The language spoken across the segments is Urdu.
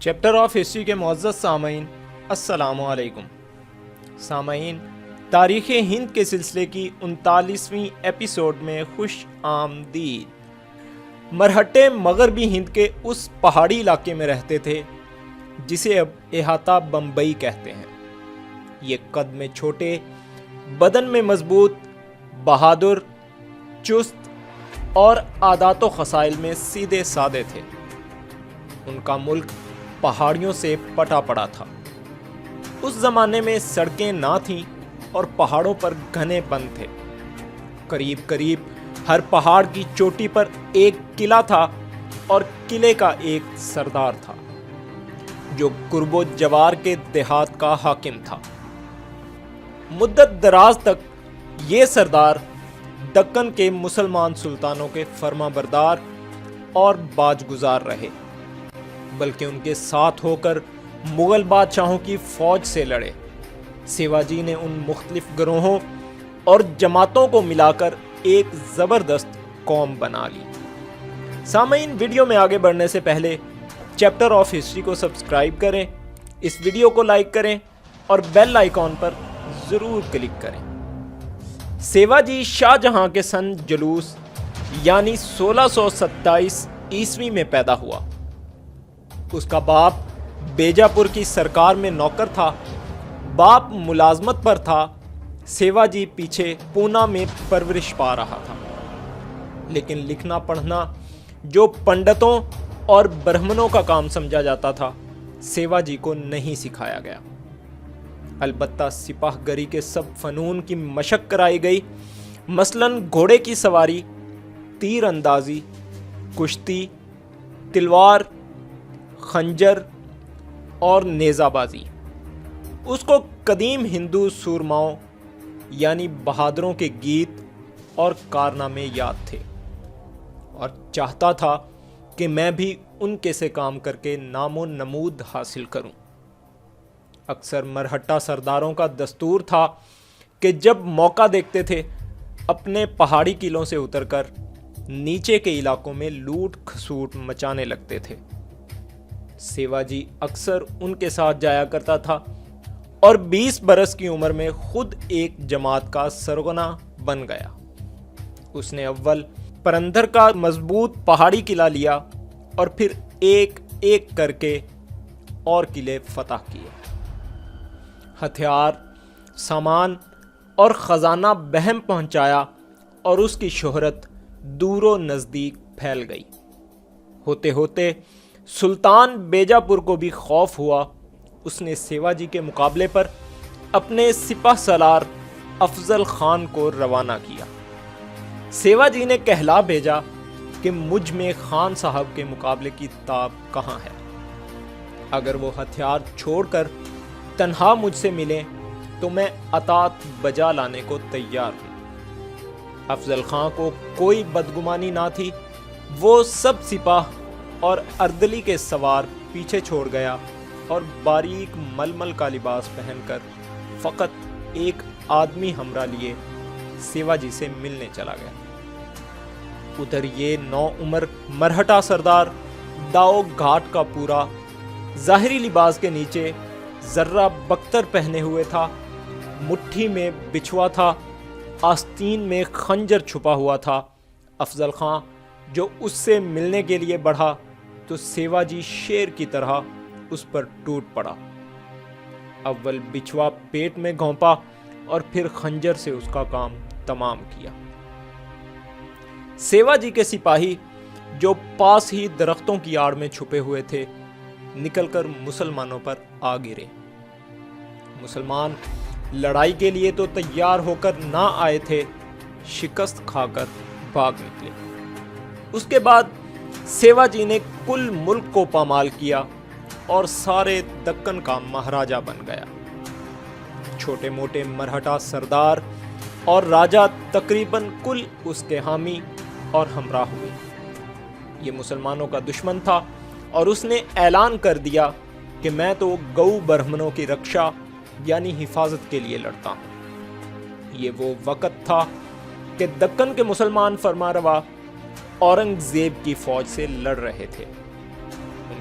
چیپٹر آف ہسٹری کے معزز سامعین، السلام علیکم۔ سامعین، تاریخ ہند کے سلسلے کی 39ویں ایپیسوڈ میں خوش آمدید۔ مرہٹے مغربی ہند کے اس پہاڑی علاقے میں رہتے تھے جسے اب احاطہ بمبئی کہتے ہیں۔ یہ قد میں چھوٹے، بدن میں مضبوط، بہادر، چست اور عادات و خصائل میں سیدھے سادے تھے۔ ان کا ملک پہاڑیوں سے پٹا پڑا تھا۔ اس زمانے میں سڑکیں نہ تھیں اور پہاڑوں پر گھنے بن تھے۔ قریب قریب ہر پہاڑ کی چوٹی پر ایک قلعہ تھا اور قلعے کا ایک سردار تھا جو قرب و جوار کے دیہات کا حاکم تھا۔ مدت دراز تک یہ سردار دکن کے مسلمان سلطانوں کے فرما بردار اور باج گزار رہے، بلکہ ان کے ساتھ ہو کر مغل بادشاہوں کی فوج سے لڑے۔ سیواجی نے ان مختلف گروہوں اور جماعتوں کو ملا کر ایک زبردست قوم بنا لی۔ سامعین، ویڈیو میں آگے بڑھنے سے پہلے چیپٹر آف ہسٹری کو سبسکرائب کریں، اس ویڈیو کو لائک کریں اور بیل آئیکن پر ضرور کلک کریں۔ سیواجی شاہ جہاں کے سن جلوس یعنی 1627 عیسوی میں پیدا ہوا۔ اس کا باپ بیجاپور کی سرکار میں نوکر تھا۔ باپ ملازمت پر تھا۔ سیواجی پیچھے پونا میں پرورش پا رہا تھا، لیکن لکھنا پڑھنا جو پنڈتوں اور برہمنوں کا کام سمجھا جاتا تھا، سیواجی کو نہیں سکھایا گیا۔ البتہ سپاہ گری کے سب فنون کی مشق کرائی گئی، مثلاً گھوڑے کی سواری، تیر اندازی، کشتی، تلوار، خنجر اور نیزہ بازی۔ اس کو قدیم ہندو سورماؤں یعنی بہادروں کے گیت اور کارنامے یاد تھے، اور چاہتا تھا کہ میں بھی ان کے سے کام کر کے نام و نمود حاصل کروں۔ اکثر مرہٹا سرداروں کا دستور تھا کہ جب موقع دیکھتے تھے اپنے پہاڑی قلعوں سے اتر کر نیچے کے علاقوں میں لوٹ کھسوٹ مچانے لگتے تھے۔ سیواجی اکثر ان کے ساتھ جایا کرتا تھا اور 20 برس کی عمر میں خود ایک جماعت کا سرغنہ بن گیا۔ اس نے اول پرندر کا مضبوط پہاڑی قلعہ لیا اور پھر ایک ایک کر کے اور قلعے فتح کیے۔ ہتھیار، سامان اور خزانہ بہم پہنچایا اور اس کی شہرت دور و نزدیک پھیل گئی۔ ہوتے ہوتے سلطان بیجاپور کو بھی خوف ہوا۔ اس نے سیواجی کے مقابلے پر اپنے سپہ سالار افضل خان کو روانہ کیا۔ سیواجی نے کہلا بھیجا کہ مجھ میں خان صاحب کے مقابلے کی تاب کہاں ہے۔ اگر وہ ہتھیار چھوڑ کر تنہا مجھ سے ملیں تو میں اطاعت بجا لانے کو تیار ہوں۔ افضل خان کو کوئی بدگمانی نہ تھی۔ وہ سب سپاہ اور اردلی کے سوار پیچھے چھوڑ گیا اور باریک ململ کا لباس پہن کر فقط ایک آدمی ہمراہ لیے سیواجی سے ملنے چلا گیا۔ ادھر یہ نو عمر مرہٹا سردار داؤ گھاٹ کا پورا ظاہری لباس کے نیچے ذرہ بختر پہنے ہوئے تھا، مٹھی میں بچھوا تھا، آستین میں خنجر چھپا ہوا تھا۔ افضل خان جو اس سے ملنے کے لیے بڑھا تو سیواجی شیر کی طرح اس پر ٹوٹ پڑا۔ اول بچھوا پیٹ میں گھونپا اور پھر خنجر سے اس کا کام تمام کیا۔ سیواجی کے سپاہی جو پاس ہی درختوں کی آڑ میں چھپے ہوئے تھے نکل کر مسلمانوں پر آ گرے۔ مسلمان لڑائی کے لیے تو تیار ہو کر نہ آئے تھے، شکست کھا کر بھاگ نکلے۔ اس کے بعد سیواجی نے کل ملک کو پامال کیا اور سارے دکن کا مہاراجہ بن گیا۔ چھوٹے موٹے مرہٹا سردار اور راجہ تقریباً کل اس کے حامی اور ہمراہ ہوئے۔ یہ مسلمانوں کا دشمن تھا اور اس نے اعلان کر دیا کہ میں تو گو برہمنوں کی رکشا یعنی حفاظت کے لیے لڑتا ہوں۔ یہ وہ وقت تھا کہ دکن کے مسلمان فرمانروا اورنگزیب کی فوج سے لڑ رہے تھے۔ ان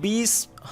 20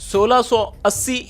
1680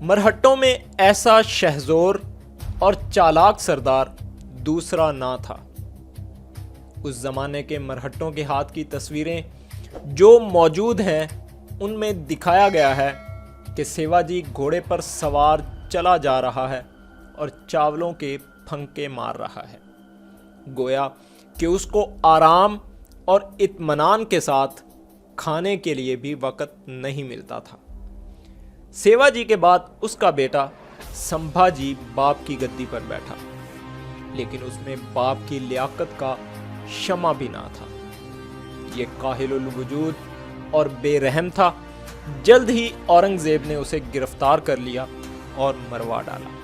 مرہٹوں میں ایسا شہزور اور چالاک سردار دوسرا نہ تھا۔ اس زمانے کے مرہٹوں کے ہاتھ کی تصویریں جو موجود ہیں ان میں دکھایا گیا ہے کہ سیواجی گھوڑے پر سوار چلا جا رہا ہے اور چاولوں کے پھنکے مار رہا ہے، گویا کہ اس کو آرام اور اطمینان کے ساتھ کھانے کے لیے بھی وقت نہیں ملتا تھا۔ سیواجی کے بعد اس کا بیٹا سمبھاجی باپ کی گدی پر بیٹھا، لیکن اس میں باپ کی لیاقت کا شمع بھی نہ تھا۔ یہ کاہل الوجود اور بے رحم تھا۔ جلد ہی اورنگزیب نے اسے گرفتار کر لیا اور مروا ڈالا۔